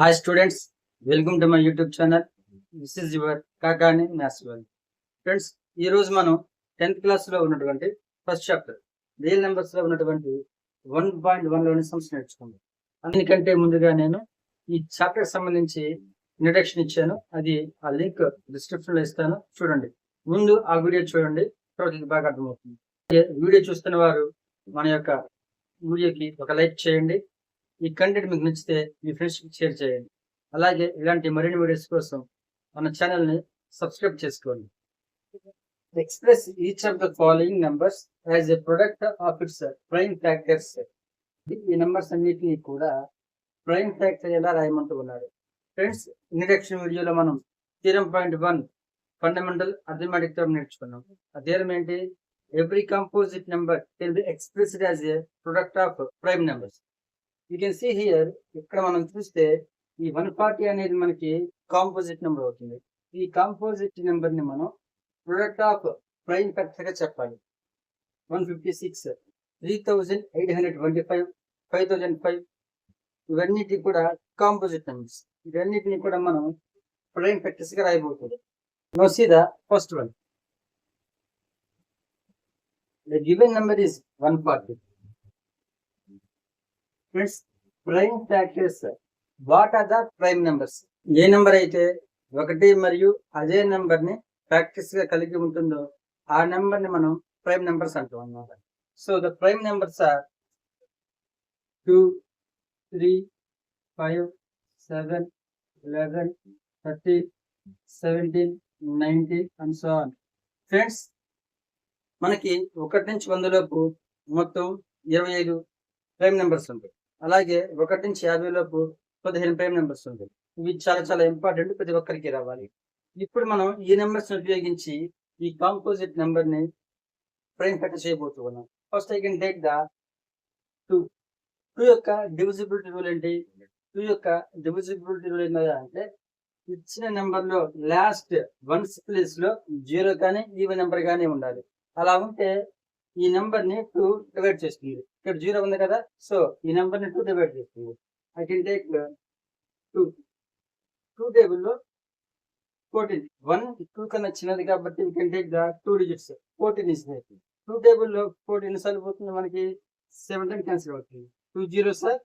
Hi students, welcome to my YouTube channel. This is your Kakani Maths World. Friends, ఈ రోజు మనం 10th class లో ఉన్నటువంటి first chapter real numbers లో ఉన్నటువంటి 1.1 లోని సమ్స్ నేర్చుకుందాం. అందుకంటే ముందుగా నేను ఈ చాప్టర్ సంబంధించి ఇంట్రడక్షన్ ఇచ్చాను. అది ఆ లింక్ డిస్క్రిప్షన్ లో ఇస్తాను, చూడండి. ముందు ఆ వీడియో చూడండి, తర్వాత ఇది బాగా అర్థమవుతుంది. వీడియో చూస్తున్న వారు మన యొక్క వీడియోకి ఒక లైక్ చేయండి. ఈ కంటెంట్ మీకు నచ్చితే మీ ఫ్రెండ్స్కి షేర్ చేయండి. అలాగే ఇలాంటి మరిన్ని వీడియోస్ కోసం మన ఛానల్ని సబ్స్క్రైబ్ చేసుకోండి. Express each of the following numbers as a product of it's prime factors. ఈ నెంబర్స్ అన్నిటినీ కూడా ప్రైమ్ ఫ్యాక్టర్ ఎలా రాయమంటూ ఉన్నారు. ఫ్రెండ్స్, ఇంట్రడక్షన్ వీడియోలో మనం theorem point 1 fundamental arithmetic theorem నేర్చుకున్నాం. ఆ థియరం ఏంటి? Every composite number can be expressed as a product of prime numbers. You can see here, ఇక్కడ మనం చూస్తే ఈ 140 అనేది మనకి కాంపోజిట్ నెంబర్ అవుతుంది. ఈ కాంపోజిట్ నెంబర్ ని మనం ప్రొడక్ట్ ఆఫ్ ప్రైమ్ ఫ్యాక్టర్ గా చెప్పాలి. 156, 3825, 5005 ఇవన్నిటి కూడా కాంపోజిట్ నెంబర్స్. ఇవన్నిటిని కూడా మనం ప్రైమ్ ఫ్యాక్టర్స్ గా రాయబోతుంది. Now see the first one. The given number is 140. Friends, prime factors, what are the prime numbers? ఏ నెంబర్ అయితే 1 మరియు అదే నెంబర్ ని ఫ్యాక్టర్స్ గా కలిగి ఉంటుందో ఆ నెంబర్ ని మనం ప్రైమ్ నెంబర్స్ అంటాం అన్నమాట. So the prime numbers are 2, 3, 5, 7, 11, 30, 17, 19 and so on. Friends, మనకి 1 నుంచి 100 లోపు మొత్తం 25 ప్రైమ్ నెంబర్స్ ఉంటాయి. అలాగే 1 నుంచి 50 లోపు 15 ప్రైమ్ నెంబర్స్ ఉంటాయి. ఇవి చాలా చాలా ఇంపార్టెంట్, ప్రతి ఒక్కరికి రావాలి. ఇప్పుడు మనం ఈ నెంబర్స్ ఉపయోగించి ఈ కాంపోజిట్ నెంబర్ ని ప్రైమ్ ఫ్యాక్టర్ చేయబోతూ ఉన్నాం. First I can take the 2. 2 యొక్క డివిజిబిలిటీ రూల్ ఏంటి? 2 యొక్క డివిజిబిలిటీ రూల్ ఏంటంటే, అంటే ఇచ్చిన నెంబర్ లో లాస్ట్ 1 ప్లేస్ లో 0 కానీ ఈవెన్ నెంబర్ కానీ ఉండాలి. అలా ఉంటే ఈ నెంబర్ ని 2 డివైడ్ చేస్తుంది. ఇక్కడ 0 ఉంది కదా, సో ఈ నెంబర్ ని 2 డివైడ్ చేస్తుంది. I can take 2. 2 టేబుల్ లో 14. 1 2 కన్నా చిన్నది కాబట్టి we can take the 2 digits. 14 is there. 2 table లో 14 సార్లు పోతుంది, మనకి 17 క్యాన్సిల్ అవుతుంది. 2 zeros are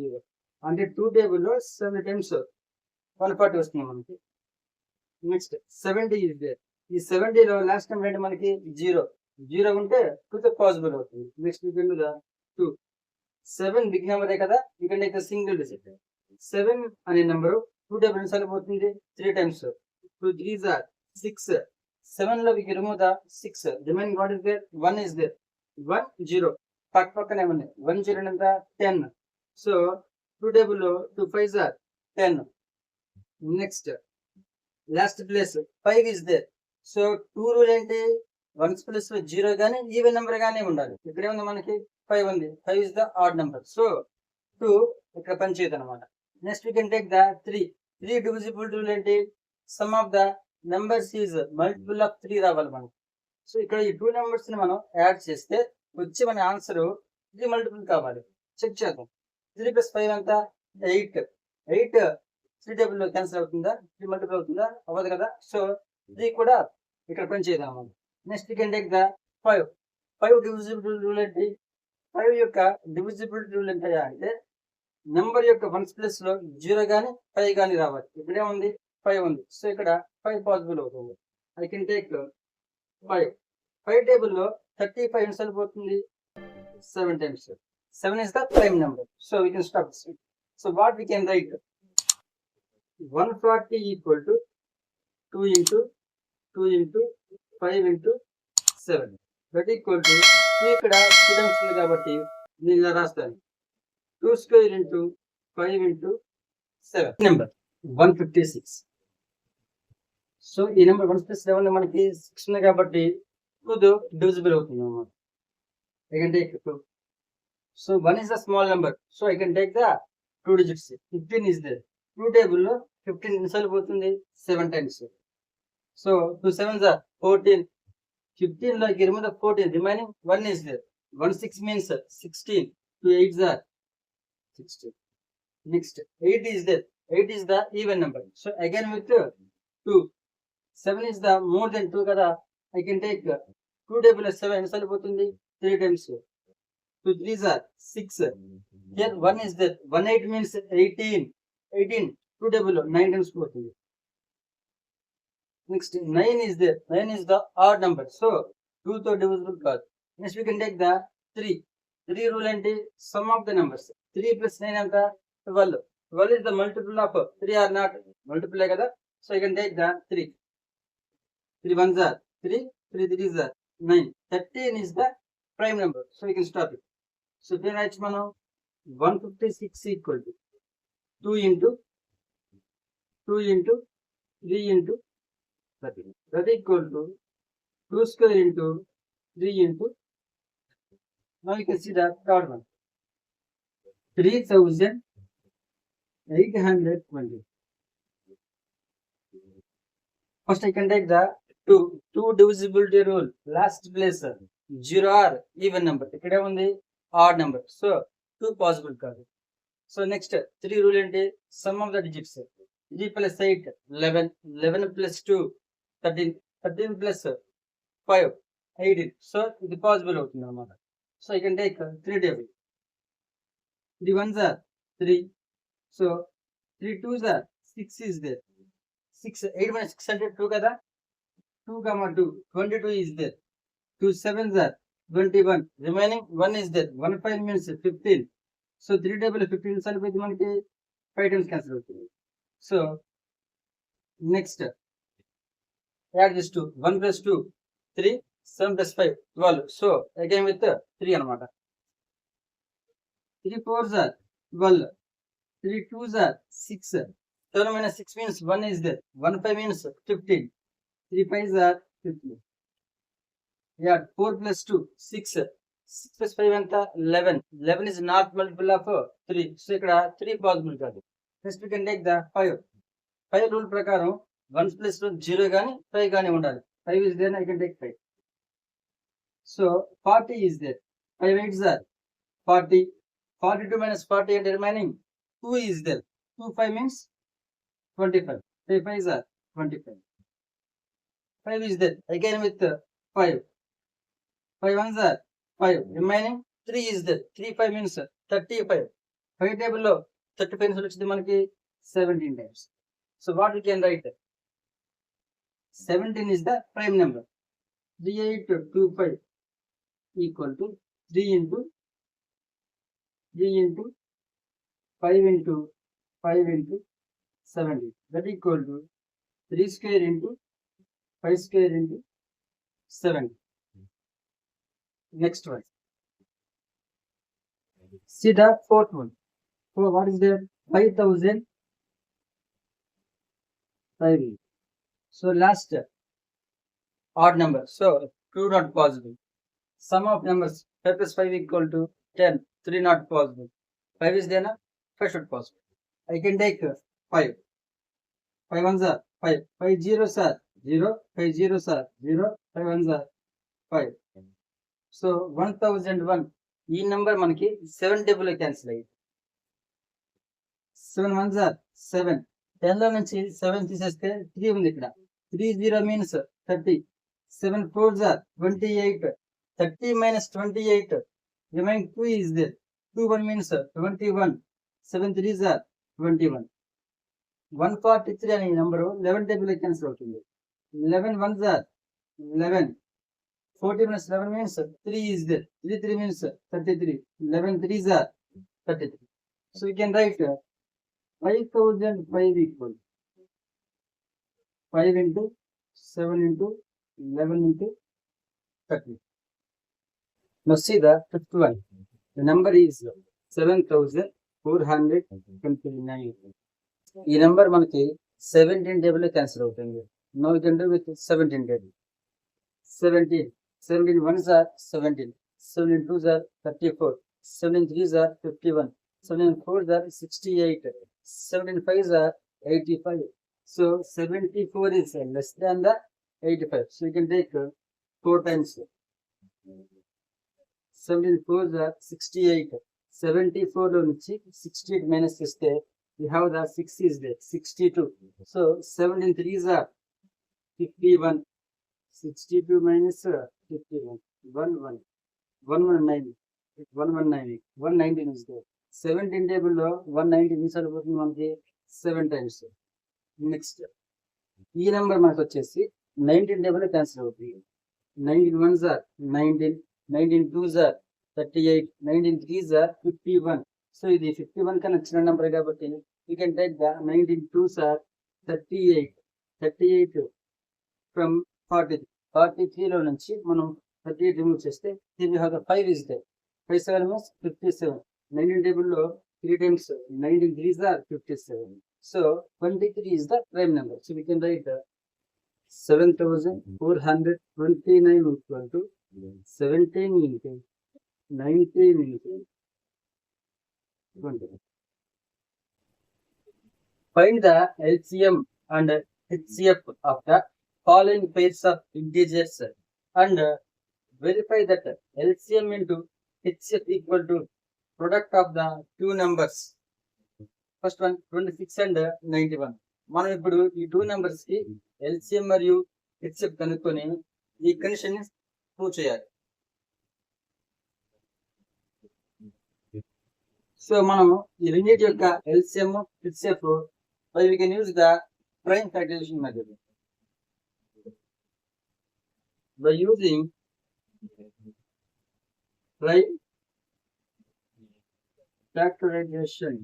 0. అంటే 2 టేబుల్ లో 7 టైమ్స్ 140 వస్తుంది మనకి. Next 70 is there. ఈ 70 లో లాస్ట్ నెంబర్ ఏంటి మనకి? 0. 0 ఉంటే 2 పాసిబుల్ అవుతుంది. Next you can do the 2. 7 big నెంబరే కదా, you can take the single digit. 7 అనే నెంబరు 2 టేబుల్ ఎన్నిసార్లు పోతుంది? 3 టైమ్స్. 2 3s are 6. 7 లో we can remove the 6. Remaining what is there? 1 is there. 1 0 పక్కనే ఉన్నాయి. 1 0 ఎంత? 10. సో 2 టేబుల్ లో 2 5s are 10. Next last place 5 is there. So 2 rule ఏంటి? 1 place లో 0 కానీ ఈవెన్ నెంబర్ గానే ఉండాలి. ఇక్కడ ఏముంది మనకి? 5 ఉంది. 5 is the odd number. So 2 ఇక్కడ పనిచేయదు అనమాట. Next we can take the 3. 3 divisibility rule ఏంటి? Sum of the numbers is multiple of 3 రావాలి మనకి. సో ఇక్కడ ఈ 2 నెంబర్స్ ని మనం యాడ్ చేస్తే వచ్చి మన ఆన్సర్ 3 మల్టిపుల్ కావాలి. చెక్ చేద్దాం. 3 + 5 ఎంత? 8. 8 3 టేబుల్ లో క్యాన్సిల్ అవుతుందా? 3 మల్టిపుల్ అవుతుందా? అవ్వదు కదా. సో 3 కూడా ఇక్కడ పనిచేయదు అన్నమాట. Next we can take the 5. 5 divisibility rule ఏంటి? 5 యొక్క డివిజిబిలిటీ రూల్ ఏంటయ్యా అంటే, నెంబర్ యొక్క 1 ప్లేస్ లో 0 కానీ 5 కానీ రావాలి. ఇక్కడే ఉంది 5 ఉంది. సో ఇక్కడ 5 పాసిబుల్ అవుతుంది. I can take 5. 5 టేబుల్ లో 35 ఎన్నిసార్లు పోతుంది? 7 times. 7 is the prime number. So we can stop this. So what we can write? 140 equal to 2 into 2 into 5 into 7. That equal to 2 ఇక్కడ 2 టైమ్స్ ఉంది కాబట్టి నేను ఇలా రాస్తాను. 2 square into 5 into 7. Number 156. So ఈ నెంబర్ 1 ప్లస్ 7 మనకి 6 ఉంది కాబట్టి 2 డివిజిబుల్ అవుతుంది అన్నమాట. I can take 2. So 1 is a small number. So I can take the 2 digits. 15 is there. 2 table లో 15 ఎన్నిసార్లు పోతుంది? 7 times. So 2 7s are 14. 15 లో remove the 14. Remaining 1 is there. 1 6 means 16. 2 8s are 16. Next 8 is there. 8 is the even number. So again with 2. 7 is the more than 2 kada. I can take 2 double 7 3 times 2 3s are 6. Here 1 is that 1 8 means 18. 18 2 double 9 times 4. Next 9 is there. 9 is the odd number. So 2 to divisible card. Next we can take the 3. 3 rule and sum of the numbers. 3 plus 9 and the 12. 12 is the multiple of 3 are not multiple. So you can take the 3. 3 ones are 3. 3 3s are 9. 13 is the prime number. So you can stop it. So then I 156 equal to 2 into 3 into 13. That equal to 2 square into 3 into. Now you can see the third one. 3,820. First I can take the 2 divisibility rule. Last place 0 or even number. Ikkade undi odd number. So 2 possible kaadu. So next 3 rule ante sum of the digits. 3 plus 8 11. 11 plus 2 13. 13 plus 5 18. So ఇది possible అవుతుంది అన్నమాట. So you can take 3 table. 3 ones are 3. So 3 twos are 6 is there. 6 8 minus 6 అంటే 2 కదా. 2 comma 2 22 is there. 2 sevens are 21. Remaining 1 is there. 1 5 means 15. So 3 table 15 సరిపోతే మనకి 5 times cancel అవుతుంది. So next add this 2. 1 plus 2 3. 7 plus 5 12. So again with 3 అన్నమాట. 3 4s are 12. 3 2s are 6. 12 minus 6 means 1 is there. 1 5 means 15. 3 5s are 15. Yeah, 4 plus 2 6. 6 plus 5 anta 11. 11 is not multiple of 3. So ikkada 3 possible kaadu. Next we can take the 5. 5 rule prakaram 1 plus 0 gaani 5 gaani undali. 5 is there, I can take 5. So 40 is there. 5 8s are 40. 42 minus 40 and remaining 2 is there. 2 5 means 25. 5 5s are 25. 5 is there. Again with 5. 5 ones are 5. Remaining 3 is there. 3 5 means 35. 5 table లో 35 వచ్చింది మనకి 17 times. So what we can write? 17 is the prime number. 3825 equal to 3 into 5 into 5 into 70. That equal to 3 square into 5 square into 70. Next one. See the fourth one. So what is there? 5,000. So last odd number. So 2 not possible. Sum of numbers 5 plus 5 equal to 10. 3 not possible. 5 is there, 5 should possible. I can take 5. 5 ones are 5. 5 zeros are 0. 5 zeros are 0. 5 ones are 5. So 1001. ఈ number మనకి 7 table లో cancel అయ్యింది. 7 ones are 7. 10 లో నుంచి 7 తీసేస్తే 3 ఉంది ఇక్కడ. 30 means 30. 7 4s are 28. 30 minus 28. Remaining 2 is there. 2 1 means 21. 7 3s are 21. 143 అనే నెంబరు 11 టేబుల్ లో క్యాన్సిల్ అవుతుంది. 11 ones are 11. 40 minus 11 means 3 is there. 3 3 means 33. 11 3s are 33. So we can write 5,005 equal 5 into 7 into 11 into 30. Now see the fifth one. The number is 7,429. ఈ number మనకి 17 table లో cancel అవుతుంది. Now we can do with 17 table. 17 ones are 17. 17 twos are 34. 17 threes are 51. 17 fours are 68. 17 fives are 85. So 74 is less than the 85. So you can take 4 times. 17 fours are 68. 74 లో నుంచి 68 minus చేస్తే we have the 6 is there, 62. So 17 3s are 51. 62 minus 51. 1 1. 119. 119. 119 is there. 17 table లో 119 సరిపోతుంది మనకి 7 times. Next ఈ number మనకు వచ్చేసి 19 table cancel అవుతుంది. 19 1s are 19. 19 2s are 38. 19 3s are 51. So ఇది 51 కన్నా చిన్న నెంబర్ కాబట్టి you can take the 19 2s are 38. 38 from 43. 43 లో నుంచి మనం 38 రిమూవ్ చేస్తే దీని have the 5 is there. 5 7 means 57. 19 table లో 3 times 19 3s are 57. So 23 is the prime number. So we can write 7429 equal to 17 into 19 into 20. Find the LCM and HCF of the following pairs of integers and verify that LCM into HCF equal to product of the two numbers. First one 26 and 91. మనం ఇప్పుడు ఈ two numbers కి LCM మరియు HCF కనుక్కొని ఈ condition ని prove చేయాలి. So మనము ఈ రెండింటి యొక్క LCM HCF by we can use the prime factorization method. By using prime factorization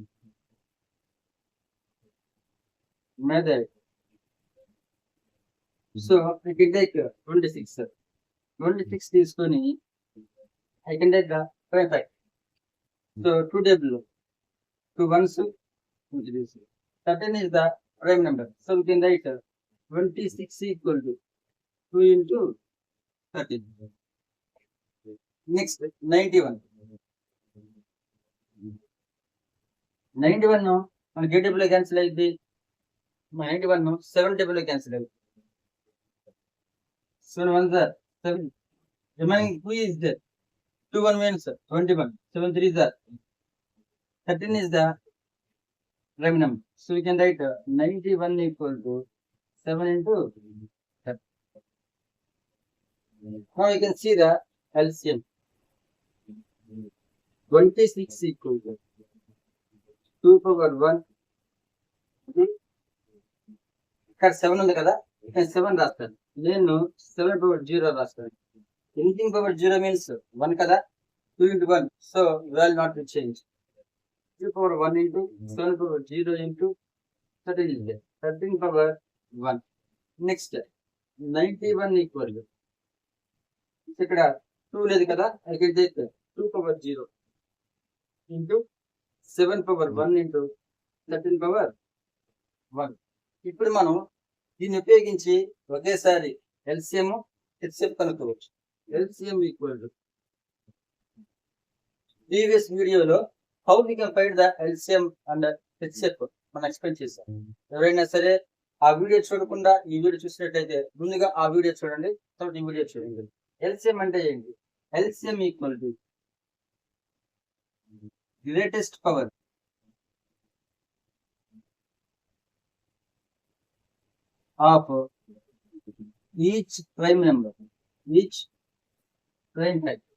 method. So I can take 26. 26 తీసుకొని I can take the prime fact. So 2 table, 2 ones, 13 is the prime number. So we can write 26 equal to 2 into 13. Next 91. 91 మన gate table లో cancel అయింది. 91 7 table లో cancel అయింది. 7 1s are 7. Remaining 2 is there. 2 1 means 21. 7 3s are 13 is the prime number. So we can write 91 equal to 7 into 13. Now you can see the LCM. 26 equal to 2 power 1. ఇక్కడ 7 ఉంది కదా, ఇక్కడ 7 రాస్తాను. నేను 7 power 0 రాస్తాను. Anything power 0 means 1 కదా. 2 into 1, so value not will change. 2 power 1 into 7 power 0 into 13 is there. 13 power 1. Next 91 equal to ఇక్కడ 2 లేదు కదా, I can take 2 power 0 into 7 power 1 into 13 power 1. ఇప్పుడు మనం దీన్ని ఉపయోగించి ఒకేసారి ఎల్సిఎం హెచ్సిఎఫ్ కనుక్కోవచ్చు. ఎల్సిఎం ఈక్వల్ టు ప్రీవియస్ వీడియోలో how we can find the LCM and HCF మనం ఎక్స్ప్లెయిన్ చేశాం. ఎవరైనా సరే ఆ వీడియో చూడకుండా ఈ వీడియో చూసినట్టయితే ముందుగా ఆ వీడియో చూడండి, తర్వాత ఈ వీడియో చూడండి. ఎల్సిఎం అంటే ఏంటి? LCM equal to greatest power of each prime number, each prime factor.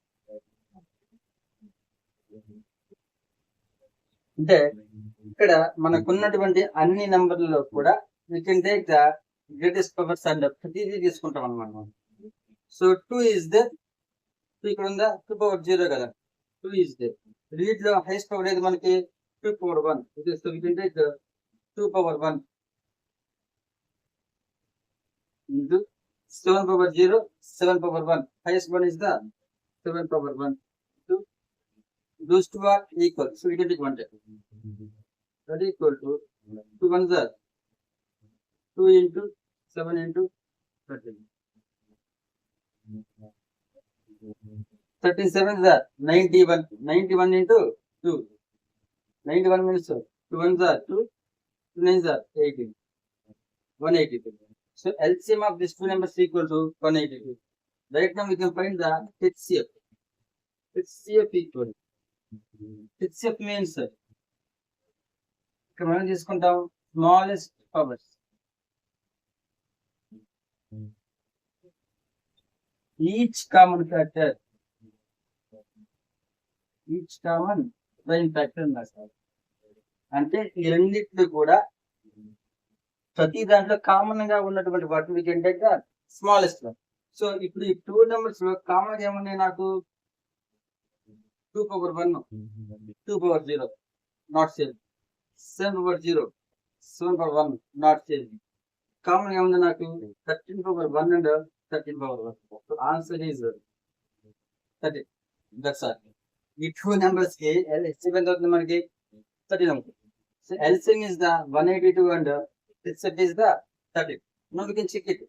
అంటే ఇక్కడ మనకున్నటువంటి అన్ని నంబర్లలో కూడా we can take the greatest powers and ప్రతిదీ తీసుకుంటాం అన్నమాట. So 2 is there. ఇక్కడ ఉందా 2 power 0 కదా, 2 is there. వీటిలో హైయెస్ట్ పవర్ ఏది మనకి 2 power 1. So we can take 2 power 1 into 7 power 0, 7 power 1. Highest one is the 7 power 1. So those two are equal. So we can take one time. That is equal to 2 ones are 2 into 7 into 13. 37 are 91. 91 into 2. 91 means 2 ones are 2, 2 nines are 18. 182. So LCM of these two numbers equal to 182. Right now we can find the HCF. HCF equal. HCF means ఇక్కడ మనం తీసుకుంటాం smallest powers. Each common factor, each common prime factor రాస్తారు. అంటే ఈ రెండింటిని కూడా ప్రతి దాంట్లో కామన్ గా ఉన్నటువంటి వాటి we can take the smallest one. So ఇప్పుడు ఈ 2 నెంబర్స్ లో కామన్ గా ఏమున్నాయి నాకు? 2 power 1, 2 power 0 not same, 7 power 0, 7 power 1 not same. Common గా ఉంది నాకు 13 power 1 and 13 power 1. So answer is 13. That's all. ఈ 2 numbers కి LCM ఎంత అవుతుంది మనకి? 13 అవుతుంది. So LCM is the 182 and HCF is the 13. Now we can check it.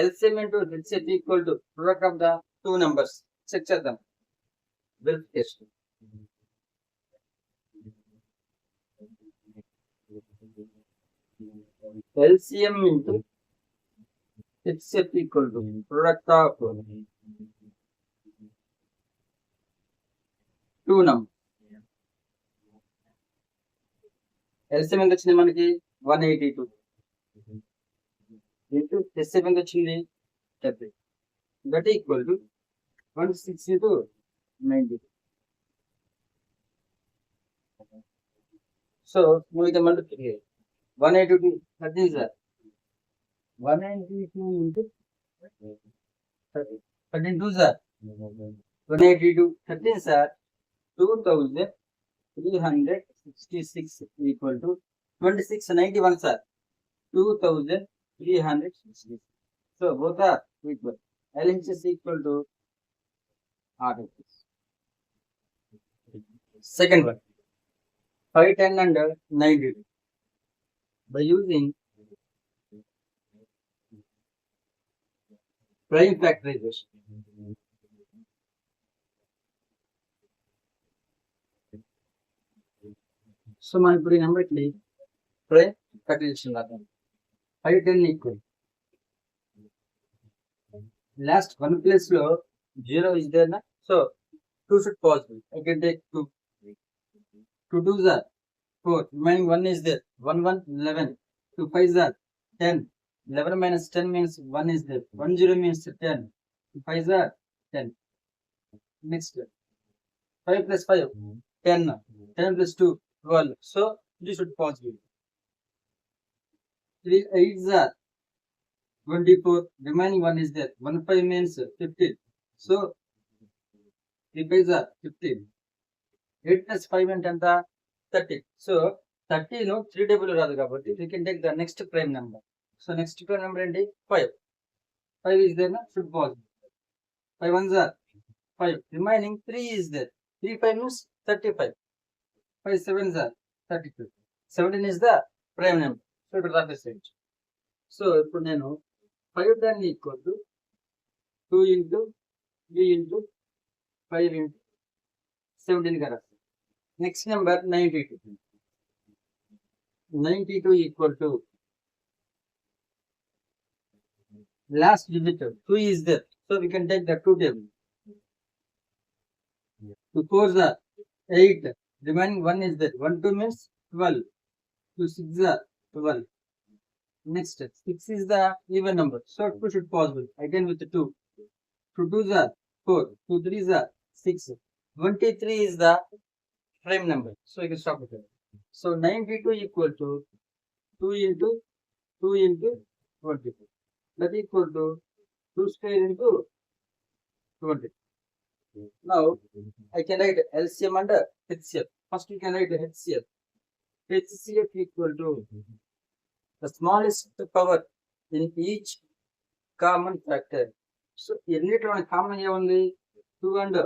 LCM into HCF equal to product of the 2 numbers. Check చేద్దాం. Verification. LCM into HCF equal to product of 2 numbers. LCM ఎంత వచ్చింది మనకి? 182 into HCF ఎంత వచ్చింది? 30. That equal to 160 to 90. So we can multiply 182 13 sir. 182 into 30. 13 sir. 182 13 sir. 2366 equal to 2691 sir. 2360. So both are equal. LHS is equal to RHS. Second one, 5, 10 and 90. By using prime factorization. So మనం ఇప్పుడు ఈ నెంబర్కి prime factorisation రాద్దాం. 5, 10 equal. Last one place లో 0 is there na, so 2 should possible. I can take 2. 2 2s are 4. Remaining 1 is there. 1 1 11. 2 5s are 10. 11 minus 10 means 1 is there. 1 0 means 10. 2 5s are 10. Next 5 plus 5 10. 10 plus 2 12. So this should possible. 3 8s are 24. Remaining 1 is there. 1 5 means 15. So 3 5s are 15. 8 plus 5 and 10 30. So 30 no 3 double రాదు కాబట్టి we can take the next prime number. So next prime number ఏంటి? 5. 5 is there na, should possible. 5 ones are 5. Remaining 3 is there. 3 5 means 35. 5 sevens are 32. 17 is the prime number. So it will represent. So ఇప్పుడు నేను 5 దాన్ని equal to 2 into 3 into 5 into 17 గా రాస్తాను. Next number 92. 92 equal to last digit 2 is there. So we can take the 2 table. 2 4s are 8. Remaining 1 is there. 1 2 means 12. 2 6 are 12. Next 6 is the even number. So 2 should possible. Again with the 2. 2 2s are 4. 2 3s are 6. 23 is the prime number. So you can stop it. So 92 equal to 2 into 2 into 24. That equal to 2 square into 20. Now I can write LCM and HCF. First we can write HCF. HCF equal to the smallest power in each common factor. So ఈ రెండిట్లో common గా ఉంది 2 and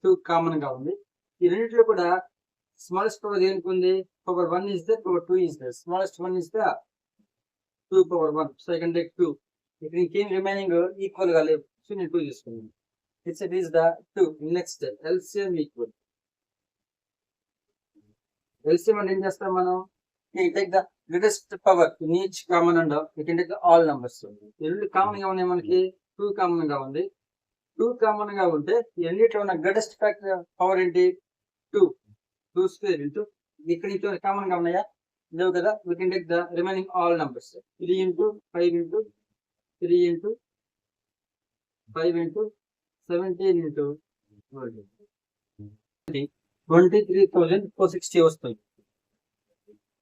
2 common గా ఉంది. ఈ రెండిట్లో కూడా smallest power దేనికి ఉంది? Power 1 is there, power 2 is there. Smallest one is the 2 power 1. So I can take 2. ఇక్కడ ఇంకేం రిమైనింగ్ ఈక్వల్ గా లేవు. సో నేను 2 తీసుకున్నాను. It is the 2. Next LCM equal. LCM అంటే ఏం చేస్తాం మనం? We take the greatest power in each common and we can take the all numbers. ఈ రెండు కామన్ గా ఉన్నాయి మనకి. 2 కామన్ గా ఉంది. 2 కామన్ గా ఉంటే ఈ రెండిట్లో ఉన్న గ్రేటెస్ట్ ఫ్యాక్టర్ పవర్ ఏంటి? 2. 2 స్క్వేర్ ఇంటూ ఇక్కడ కామన్ గా ఉన్నాయా? లేవు కదా, we can take the remaining all numbers. 3 into 5 into 3 into 5 into 17 into 23,460 వస్తుంది.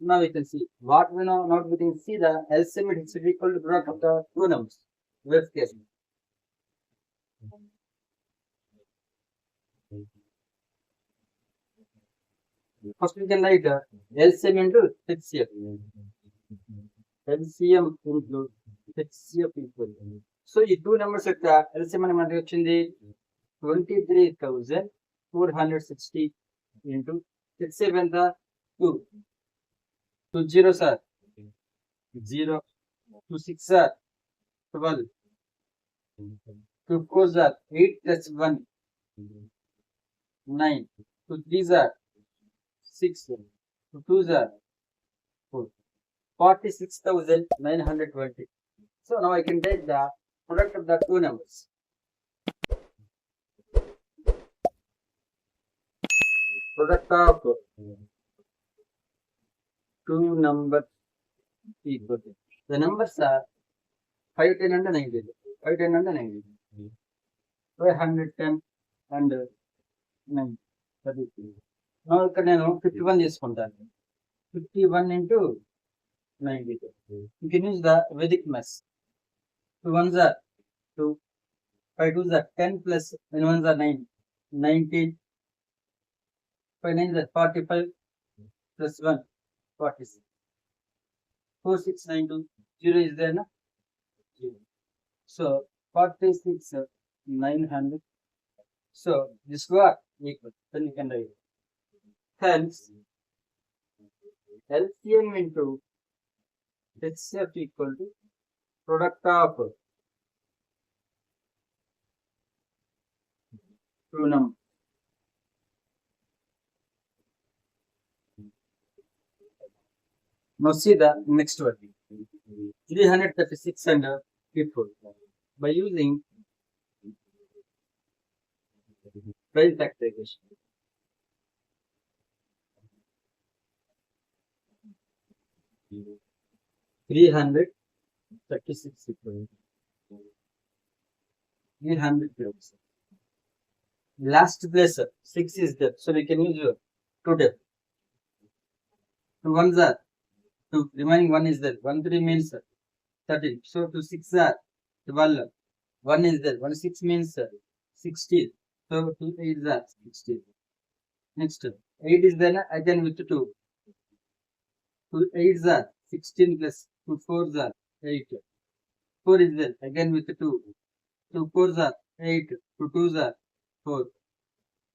Now we can see what we know. Now we can see the LCM is equal to product of the two numbers. Verification. First we can write LCM into HCF. LCM into HCF equal. So ఈ two numbers యొక్క LCM అని మనకి వచ్చింది 23,460 into HCF ఎంత 2. 2 zeros are 0, 2 6 are 12, 2 4s are 8 plus 1 9, 2 3s are 6, 2 2s are 4, 46,920. So now I can take the product of the two numbers. Product of two numbers equal to, the numbers are 510 and 90, 510 and 90, 510 and 90. Now ఇక్కడ నేను 51 తీసుకుంటాను. 51 into 90. You can use the Vedic math. 2 1s are 2, 5 2s are 10 plus 9 1s are 9, 19, 5 9s are 45 plus 1, 46. 4 6 9 2 0 is there na? 0. So 46 900. So this got equal. Then you can write it. Hence LCM into HCF equal to product of two numbers. Now see the next one. 336 and 54. By using price factorization. 336 equal 300 cubes. Last place 6 is there, so we can use 2 depth. 2 ones are 2, remaining 1 is there. 1 3 means 13. So 2 6 are 12. 1 is there. 1 6 means 16. So 2 8 are 16. Next 8 is there again with 2. 2 8 are 16 plus 2 4s are 8. 4 is there again with 2. 2 4s are 8. 2 2s are 4.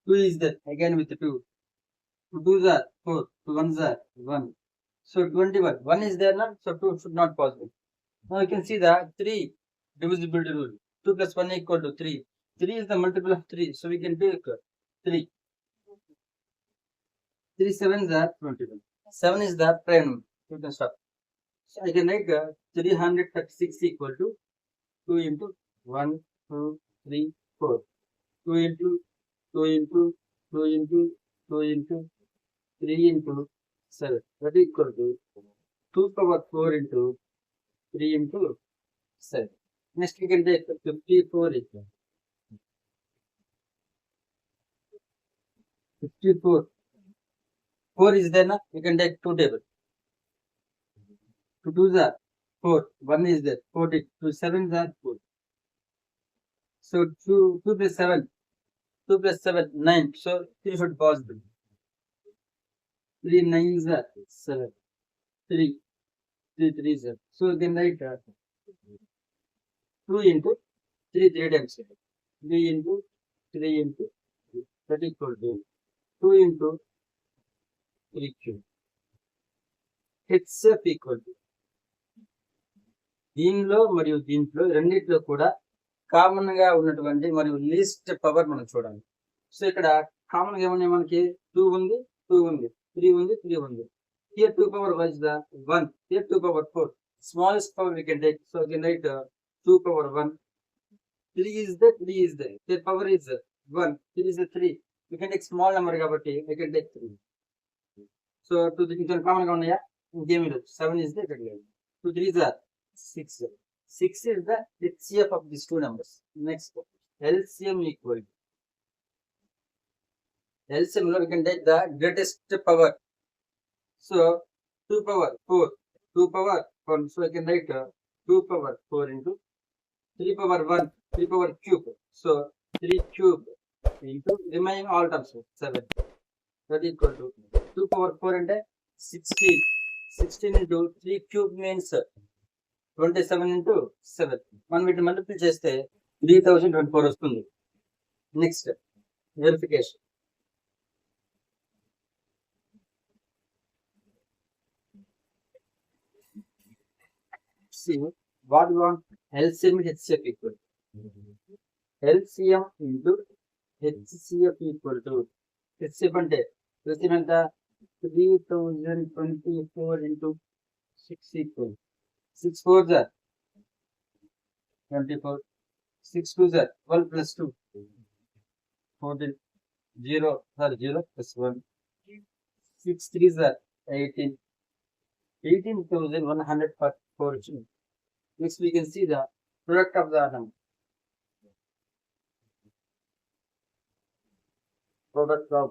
2 is there again with 2. 2 2s are 4. 2 1s are 1. So 21. 1 is there now, so 2 should not possible. Now you can see the 3 divisibility rule. 2 plus 1 equal to 3. 3 is the multiple of 3, so we can take 3. 3 7s are 21. 7 is the prime number. You can stop. So I can write 336 equal to 2 into 1, 2, 3, 4. 2 into 2 into 2 into 2 into 3 into 7. That is equal to 2 power 4 into 3 into 7. Next we can take 54 equal. 54. 4 is there now, we can take 2 table. 2 2s are 4. 1 is there. 14. 2 7s are 4. So 2 plus 7. 2 plus 7, 9. So 3 should possible. 3 9s are 7. 3. 3 3s are. So we can write 2 into 3 3 times. 3 into 3 into 3. That is equal to 2 into 3 cube. HCF equal to, దీనిలో మరియు దీంట్లో రెండిట్లో కూడా common గా ఉన్నటువంటి మరియు least power మనం చూడాలి. సో ఇక్కడ కామన్ గా ఏమన్నా మనకి 2 ఉంది, 2 ఉంది, 3 ఉంది, 3 ఉంది. Here 2 power was the 1. Here 2 power 4. Smallest power we can take. So we can write 2 power 1. 3 is there, 3 is there. Their power is 1. 3 is 3. We can take small number కాబట్టి we can take 3. So 2 things common గా ఉన్నాయా? ఇంకేమి లేదు. 7 is the ఇక్కడ లేదు. 2 3s are 6. 6 is the HCF of these two numbers. Next, LCM equal. LCM lo we can take the greatest power. So 2 power 4, 2 power 1. So I can write 2 power 4 into 3 power 1, 3 power cube. So 3 cube into remaining all terms 7. That is equal to 2 power 4 and 16. 16 into 3 cube means 27 into 7. మనం వీటిని multiply చేస్తే 3024 వస్తుంది. Next verification. See what we want. LCM and HCF equal. LCM into HCF equal to HCF అంటే LCM ఎంత 3024 into 6 equal 6 4s are 24, 6 2s are 12 plus 2 14, 0 plus 1, 6 3s are 18, 18,104. Next we can see the product of the number. Product of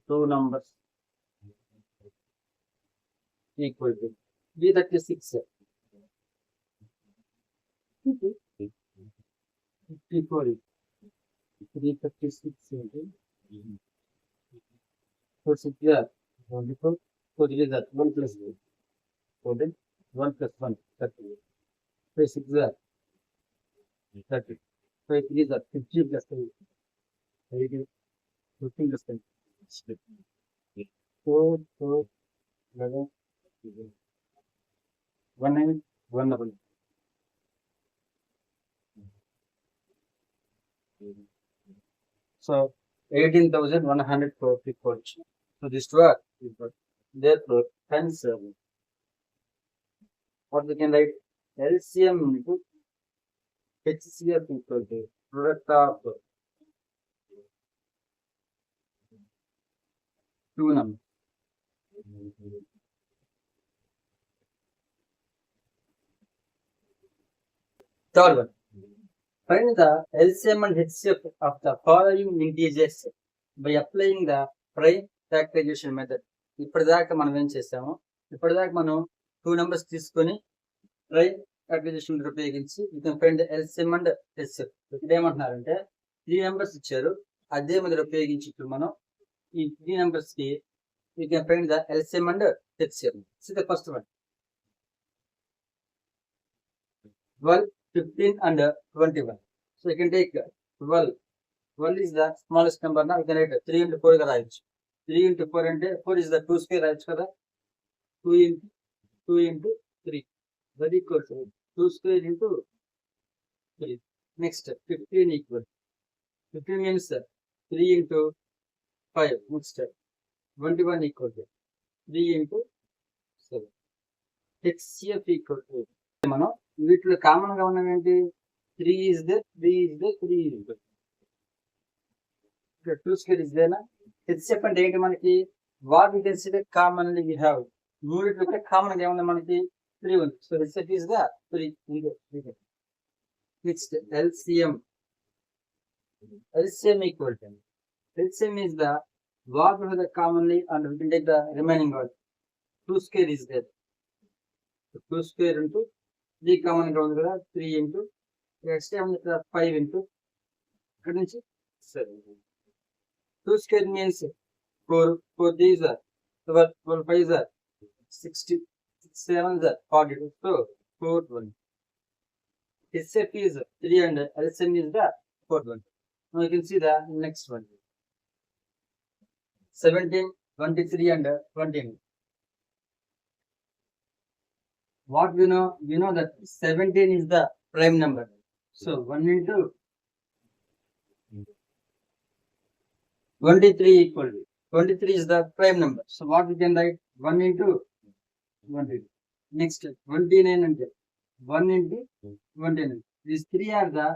two numbers equal to 336, 54, 336 into 4 6 are 24, 4 3 are 1 plus 1, 14, 1 plus 1 30, 5 6 are 30, 5 3 are 50 plus 3, 18, 15 plus 10, 4 4 11, 1 9 1 double. So 18,104. So this work is therefore hence what we can write LCM into HCF equal to product of two numbers. Third one. Find the LCM and HCF of the following integers by applying the prime factorization method. ఇప్పటిదాకా మనం ఏం చేసాము? ఇప్పటిదాకా మనం 2 numbers తీసుకొని prime factorization ఉపయోగించి you can find the LCM and HCF. ఇక్కడ ఏమంటున్నారంటే 3 numbers ఇచ్చారు, అదే మెథడ్ ఉపయోగించి ఇప్పుడు మనం ఈ 3 numbers కి you can find the LCM and HCF. See the first one. 12, 15 and 21. So you can take 12. 12 is the smallest number. Now you can write 3 into 4 ga rayuchu. 3 into 4 and 4 is the 2 square rayuchu kada. 2 into 3. That equals 2 square into 3. Next 15 equal. 15 means 3 into 5. Next 21 equal to 3 into 7. HCF equal to మనం వీటిలో common గా ఉన్నవి ఏంటి? 3 is there, 3 is there, 3 is there. ఇక్కడ 2 square is there. HCF అంటే ఏంటి మనకి? What we can see that commonly we have. మూడిట్లో కామన్ గా ఏముంది మనకి? 3 ఉంది. So HCF is the 3. Next LCM. LCM equal to LCM is the what we have the commonly and we can take the remaining one. 2 square is there. So 2 square into 3 common గా ఉంది కదా, 3 into next ఏముంది ఇక్కడ 5 into ఇక్కడ నుంచి 7. 2 square means 4, 4 these are 12, 12 5s are 60, 7s are 42. So 4 1. HCF is 3 and LCM is the 4th one. Now you can see the next one. 17, 23 and 29. What we know? We know that 17 is the prime number. So 1 into 23 equal to 23 is the prime number. So what we can write? 1 into 20. Next 29 and 1 into 29. These three are the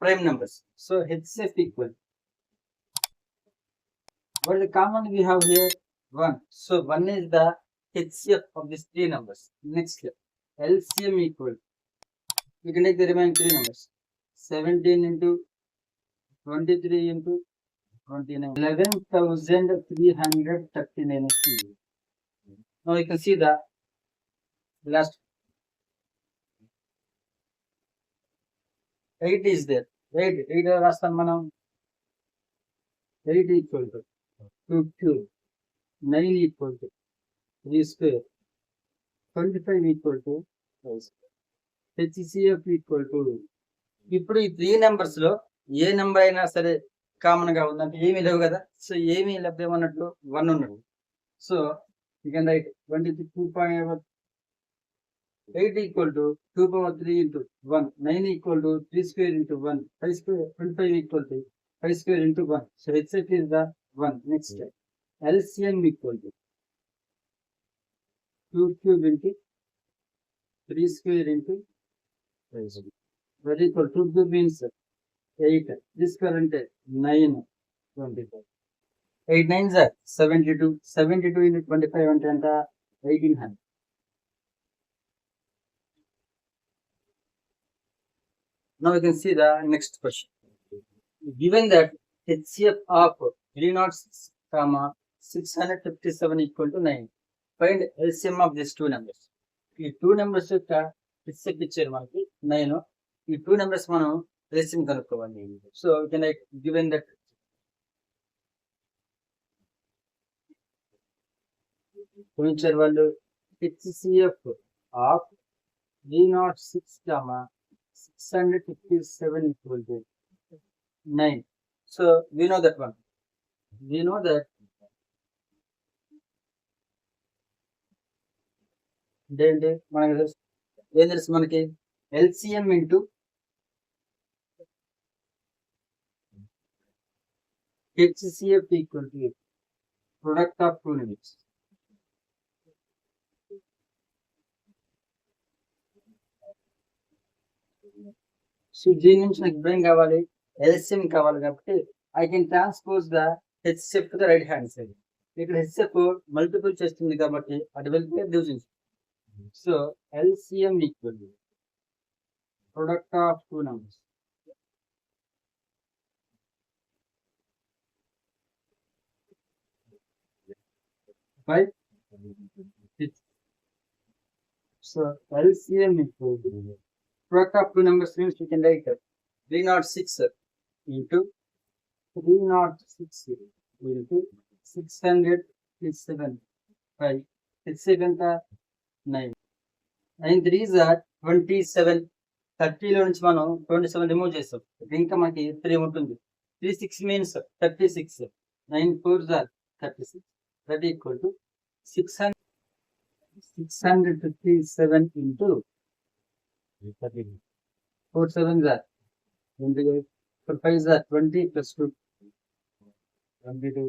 prime numbers. So HCF equal. What is the common we have here? 1. So 1 is the HCF of these three numbers. Next, LCM equal. You can take the remaining three numbers. 17 into 23 into 29. 11,339 is 2. Now you can see the last 8 is there. 8 రాస్తాం మనం. 8 equal to 2 cube. 9 equal to 3 square. 25 equal to 5 square. HCF equal to. ఇప్పుడు ఈ 3 numbers లో ఏ number అయినా సరే common గా ఉందంటే ఏమీ లేవు కదా. సో ఏమీ లభ్యం అన్నట్టు 1 ఉన్నట్టు. So you can write 22.8 equal to 2 power 3 into 1. 9 equal to 3 square into 1. 5 square. 25 equal to 5 square into 1. So HCF is the 1. Next step. LCM equal to 2 cube into 3 square into 5 square. That equal 2 cube means 8. This current 9. 25. 8 9s are 72. 72 into 25 అంటే ఎంత 1800. Now we can see the next question. Given that HCF of 306, 657 equal to 9. Find LCM of these two numbers. ఈ 2 numbers యొక్క HCF ఇచ్చారు మనకి 9. ఈ 2 numbers మనం LCM కనుక్కోవాలి. So we can like given that ఇచ్చారు వాళ్ళు HCF of 306, 657 equal to 9. So we know that one. We know that ఏంటి మనకి ఏం తెలుసు మనకి LCM into HCF equal to product of two numbers. So దీని నుంచి నాకు బ్రెయిన్ కావాలి, LCM కావాలి కాబట్టి I can transpose the HCF to the right hand side. ఇక్కడ HCF మల్టిపుల్ చేస్తుంది కాబట్టి అది వెళ్తే division. So LCM equal product of two numbers. So LCM equal to product of two numbers means we can write 306 into 306 into 657. 5. 9. 9 3s are 27. 30 లో నుంచి మనం 27 remove చేస్తాం. ఇంకా మనకి 3 ఉంటుంది. 3 6 means 36. 9 4s are 36. That equal to 657 into 4 7s are 28. 4 5s are 20 plus 2. 22.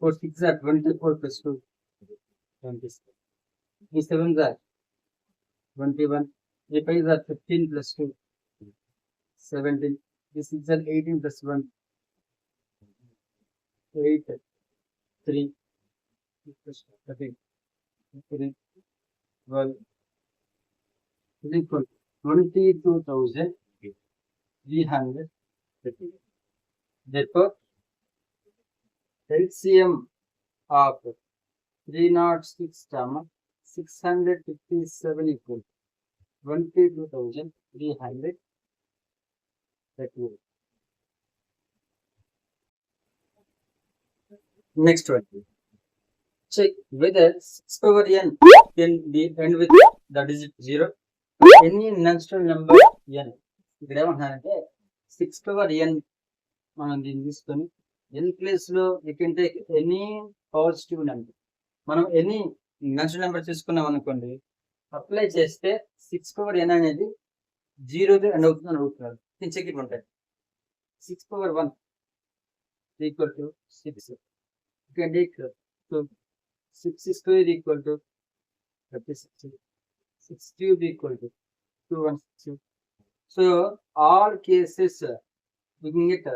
4 6s are 24 plus 2. 26. 3 7s are 21. 3 5s are 15 plus 2. 17. 3 6s are 18 plus 1. 8. 3. 13. 3. 12. is equal to 22,330. Therefore, LCM of 306, 657 equal to 22,330. Next one. Check whether 6 power n can be end with the digit 0. Any natural number n. ఇక్కడ ఏమంటున్నారంటే 6 power n మనం దీన్ని తీసుకొని n place లో you can take any positive number. మనం any natural number తీసుకున్నాం అనుకోండి, apply చేస్తే 6 power n అనేది 0 ఎండ్ అవుతుంది అని అడుగుతున్నారు. దీని చెక్ ఇట్ ఉంటాయి. 6 power 1 equal to 6. You can take 6 square equal to 36. 6 cube equal to 216. So all cases we can get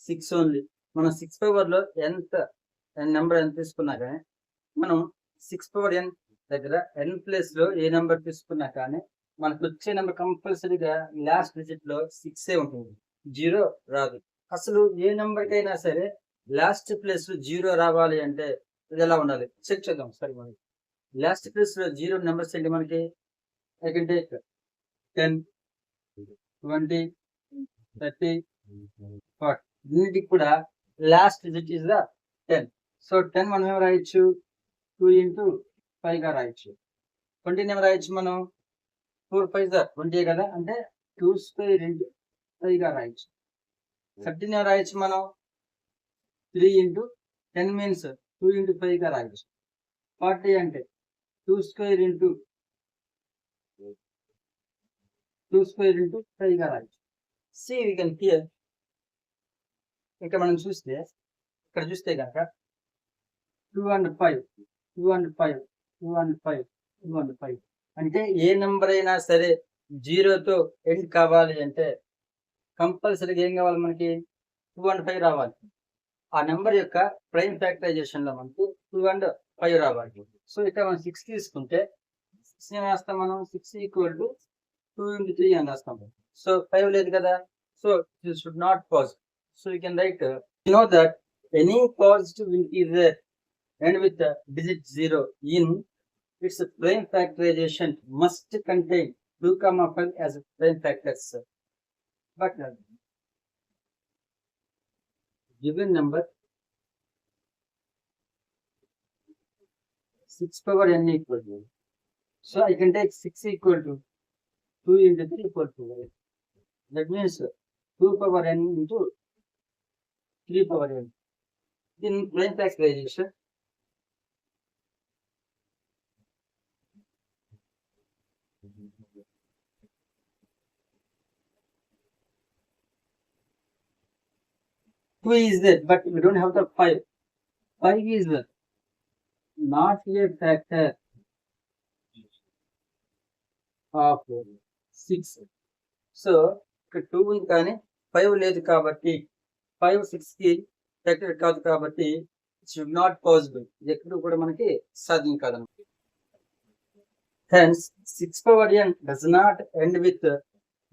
6 only. మనం 6 power లో ఎంత నెంబర్ ఎంత తీసుకున్నా కానీ మనం 6 power n దగ్గర n ప్లేస్ లో ఏ నెంబర్ తీసుకున్నా కానీ మనకు వచ్చే నెంబర్ కంపల్సరీగా లాస్ట్ డిజిట్ లో 6 ఉంటుంది, 0 రాదు. అసలు ఏ నెంబర్ కైనా సరే లాస్ట్ ప్లేస్ లో 0 రావాలి అంటే ఇది ఎలా ఉండాలి చెక్ చేద్దాం. సరే మనకి లాస్ట్ ప్లేస్ లో 0 నెంబర్స్ ఏంటి మనకి? I can take 10, 20, 30, 40. దీనికి కూడా last digit is the 10. So 10 మనం ఏం రాయొచ్చు? 2 into 5 గా రాయొచ్చు. 20 ఏం రాయొచ్చు మనం? 4 5 20 కదా, అంటే 2 square into 5 గా రాయొచ్చు. 13 ఏం రాయొచ్చు మనం? 3 into 10 means 2 into 5 గా రాయొచ్చు. 40 అంటే 2 square into 5 గా రాయొచ్చు. See we can hear. ఇక్కడ మనం చూస్తే ఇక్కడ చూస్తే కనుక 2 and 5, 2 and 5, 2 and 5, 2 and 5 అంటే ఏ నెంబర్ అయినా సరే 0తో ఎండ్ కావాలి అంటే కంపల్సరీగా ఏం కావాలి మనకి? 2 and 5 రావాలి. ఆ నెంబర్ యొక్క ప్రైమ్ ఫ్యాక్టరైజేషన్ లో మనకి 2 and 5 రావాలి. సో ఇక్కడ మనం 6 తీసుకుంటే 6 ఏం రాస్తాం మనం? 6 ఈక్వల్ టు 2 into 3 అని రాస్తాం. సో 5 లేదు కదా, so this should not positive. So you can write, you know that any positive integer and with the digit 0 in its prime factorization must contain 2, 5 as prime factors. But given number 6 power n equal to, so I can take 6 equal to 2 into 3 equal to 8. That means 2 power n into 3 power n. In prime factorization, two is there, but we don't have the 5. 5 is not a factor of 6. So ఇక్కడ 2 ఉంది కానీ 5 లేదు కాబట్టి 5 6 కి factor కాదు కాబట్టి should not possible. ఇది ఎప్పుడు కూడా మనకి సాధ్యం కాదన్నమాట. Hence 6 power n does not end with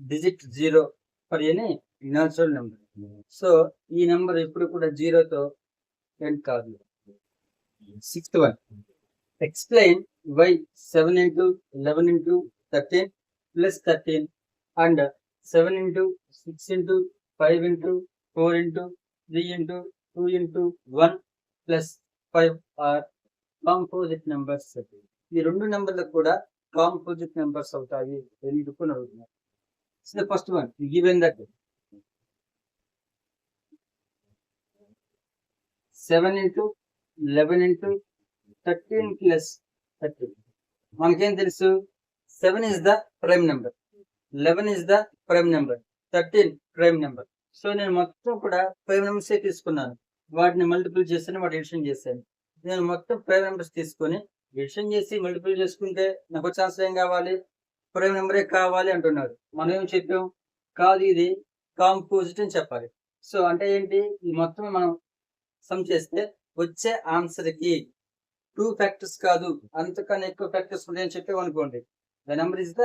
digit 0 for any natural number. So ఈ నెంబర్ ఎప్పుడు కూడా 0తో ఎండ్ కాదు. 6th one, explain why 7 into 11 into 13 plus 13 and 7 into 6 into 5 into 4 into 3 into 2 into 1 plus 5 are composite numbers. ఈ రెండు నెంబర్లకు కూడా composite numbers అవుతాయి ఎందుకు అని అడుగుతున్నారు. So the first one given that 7 into 11 into 13 plus 13. మనకేం తెలుసు? 7 is the prime number, 11 is the prime number, 13 prime number. So నేను మొత్తం కూడా ప్రైమ్ నెంబర్స్ తీసుకున్నాను, వాటిని మల్టిపుల్ చేస్తాను, వాటి ఎడిషన్ చేశాను. నేను మొత్తం ప్రైమ్ నెంబర్స్ తీసుకొని ఎడిషన్ చేసి మల్టిపుల్ చేసుకుంటే నాకు వచ్చే ఆన్సర్ ఏం కావాలి? ప్రైమ్ నెంబరే కావాలి అంటున్నారు. మనం ఏం చెప్పాం? కాదు, ఇది కాంపోజిట్ అని చెప్పాలి. సో అంటే ఏంటి? ఈ మొత్తం మనం సమ్ చేస్తే వచ్చే ఆన్సర్ కి 2 ఫ్యాక్టర్స్ కాదు అంతకన్నా ఎక్కువ ఫ్యాక్టర్స్ ఉన్నాయని చెప్పామనుకోండి, the number is the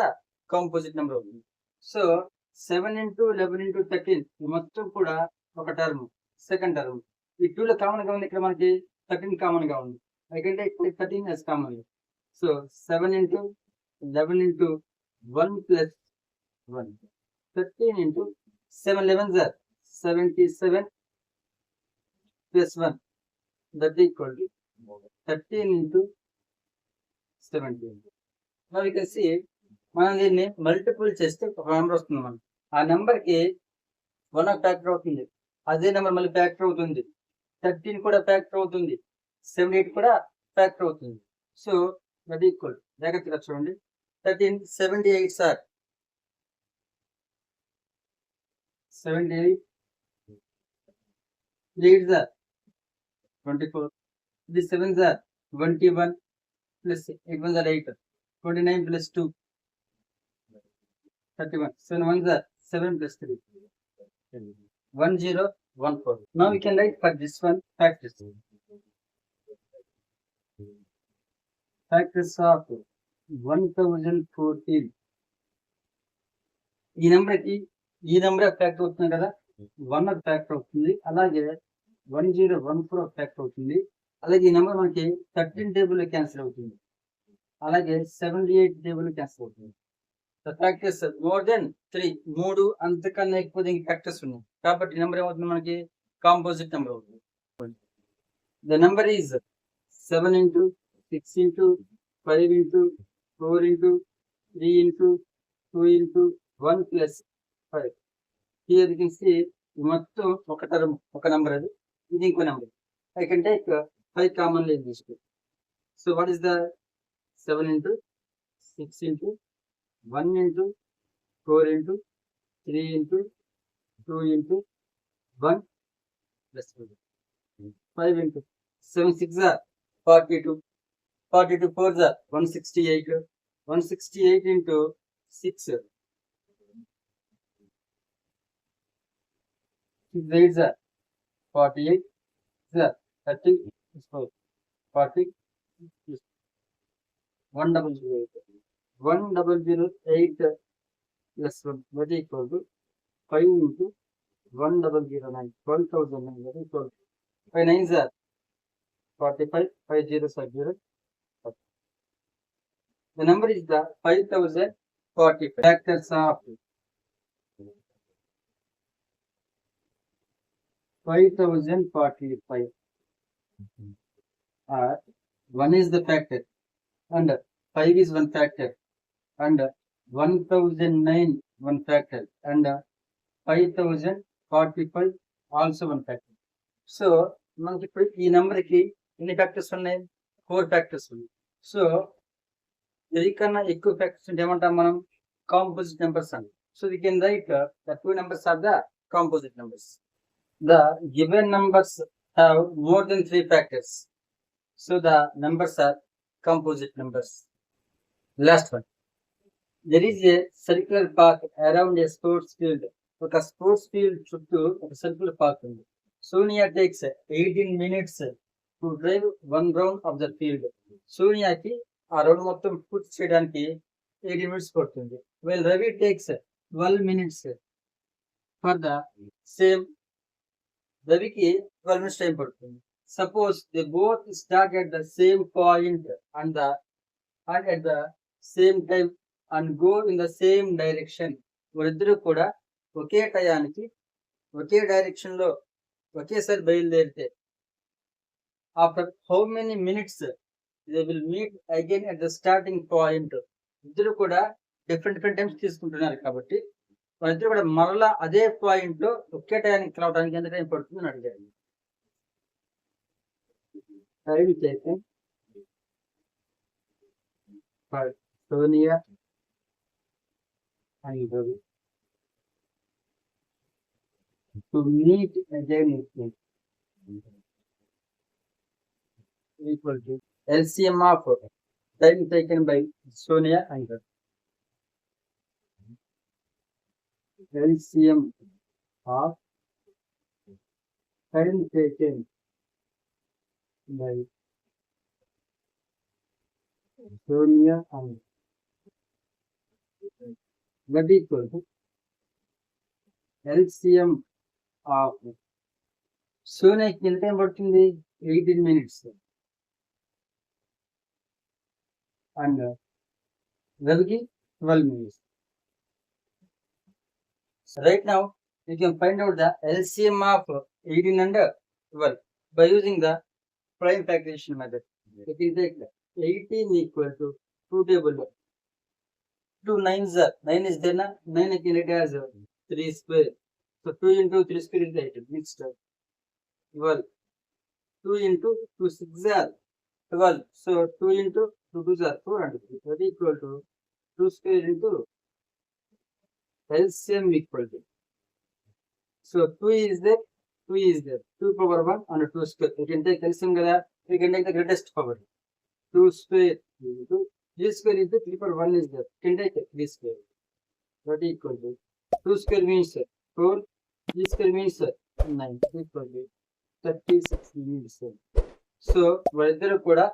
composite number అవుతుంది. సో 7 into 11 into 13 ఈ మొత్తం కూడా ఒక టర్మ్, సెకండ్ టర్మ్. ఈ 2లో కామన్ గా ఉంది, ఇక్కడ మనకి 13 కామన్ గా ఉంది, ఎందుకంటే ఇక్కడ 13 as common. So 7 into 11 into 1 plus 1, 13 into 7 11s are 77 plus 1, that equal to 13 into 17. Now you can see మనం దీన్ని మల్టిపుల్ చేస్తే ఒక నెంబర్ వస్తుంది. మనం ఆ నెంబర్ కి 1 ఫ్యాక్టర్ అవుతుంది, అదే నెంబర్ మళ్ళీ ఫ్యాక్టర్ అవుతుంది, 13 కూడా ఫ్యాక్టర్ అవుతుంది, 78 కూడా ఫ్యాక్టర్ అవుతుంది. సో దట్ ఈక్వల్, జాగ్రత్తగా చూడండి, 13 78 sir 78, 8 sir 24, 7 sir 21 plus 8 1 are 8, 29 plus 2 31, 7 1 are 7 plus 3 1014. Now we can write for this one factors. Factors of 1014. ఈ నెంబర్కి ఈ నెంబర్ ఫ్యాక్టర్ అవుతుంది కదా, 1 ఫ్యాక్టర్ అవుతుంది, అలాగే 1014 ఫ్యాక్టర్ అవుతుంది, అలాగే ఈ నెంబర్ మనకి 13 టేబుల్ క్యాన్సిల్ అవుతుంది, అలాగే 78 టేబుల్ క్యాన్సిల్ అవుతుంది. ఫ్యాక్టర్స్ మోర్ దెన్ 3, 3 అంతకన్నా ఎక్కువ ఫ్యాక్టర్స్ ఉన్నాయి కాబట్టి నెంబర్ ఏమవుతుంది మనకి కాంపోజిట్ నెంబర్ అవుతుంది. The number is 7 into 6 into 5 into 4 into 3 into 2 into 1 plus 5. Here you can see మొత్తం ఒక టర్మ్ ఒక నెంబర్, అది ఇది ఇంకో number. I can take 5 commonly in this two. So what is the 7 into 6 into 1 into 4 into 3 into 2 into 1 plus 5 into 7 6 are 42, 42 4s are 168, 168 into 6, 6 8s are 48, 30, 40, 1008 plus 1 that is equal to 5 into 1009, 12,009 that is equal to 5 9s are 45, 5 zeros are 0. The number is the 5045. Factors of 5045 are 1 is the factor and 5 is one factor and 1009 one factor and 5045 also one factor. So మనకి ఇప్పుడు ఈ number కి ఎన్ని factors ఉన్నాయి? 4 factors ఉన్నాయి. So దీనికన్నా ఎక్కువ factors ఉంటే ఏమంటాం మనం? కాంపోజిట్ నెంబర్స్ అని. So we can write the 2 numbers are the composite numbers. The given numbers have more than 3 factors. So the numbers are composite numbers. Last one. There is a circular path around a sports field. ఒక sports field చుట్టూ ఒక circle path ఉంది. Sonia takes 18 minutes to drive 1 round of the field. సోనియాకి ఆ round మొత్తం పూర్తి చేయడానికి 18 minutes పడుతుంది. While Ravi takes 12 minutes for the same. రవికి 12 minutes టైం పడుతుంది. Suppose they both start at the same point and at the same time and go in the same direction. వారిద్దరూ కూడా ఒకే టయానికి ఒకే డైరెక్షన్ లో ఒకేసారి బయలుదేరితే after how many minutes they will meet again at the starting point. ఇద్దరు కూడా different times తీసుకుంటున్నారు కాబట్టి వాళ్ళిద్దరు కూడా మరలా అదే పాయింట్ లో ఒకే టయానికి రావడానికి ఎంత టైం పడుతుంది అని అడిగారు. Time taking for Sonia and Ravi to meet again equal to LCM of time taken by Sonia and Ravi. LCM of time taken by Sonia and that equal to LCM of సోనియాకి ఎంత time పడుతుంది? 18 minutes and రవికి 12 minutes. So right now you can find out the LCM of 18 and 12 by using the prime factorization method. You can take 18 equal to 2 table 2 9s are 9 is there na 9 I can write as 3 square. So 2 into 3 square is 8. Next 12. 2 into 2 6 are 12. So 2 into 2 2s are 4 and 3. That is equal to 2 square into LCM equal to. So 2 is there, 2 is there. 2 power 1 and 2 square. You can take LCM kada. You can take the greatest power. 2 square into 3 square is the 3 power 1 is there. Can take 3 square. That is equal to 2 square means 4. 3 square means 9. Equal to 36 minutes. So, వాళ్ళిద్దరు కూడా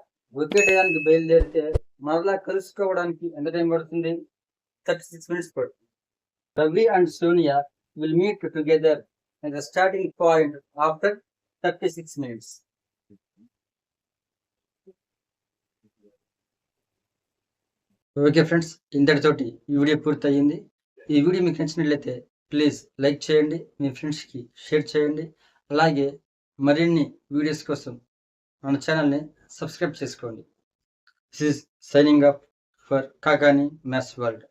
ఒకే టయానికి బయలుదేరితే మరలా కలుసుకోవడానికి ఎంత time పడుతుంది? 36 minutes పడుతుంది. Ravi and Sonia will meet together at the starting point after 36 minutes. Okay friends, ఇంతటితోటి ఈ వీడియో పూర్తయింది. ఈ వీడియో మీకు నచ్చినట్లయితే ప్లీజ్ లైక్ చేయండి, మీ ఫ్రెండ్స్కి షేర్ చేయండి. అలాగే మరిన్ని వీడియోస్ కోసం మన ఛానల్ని సబ్స్క్రైబ్ చేసుకోండి. This is signing off for Kakani maths world.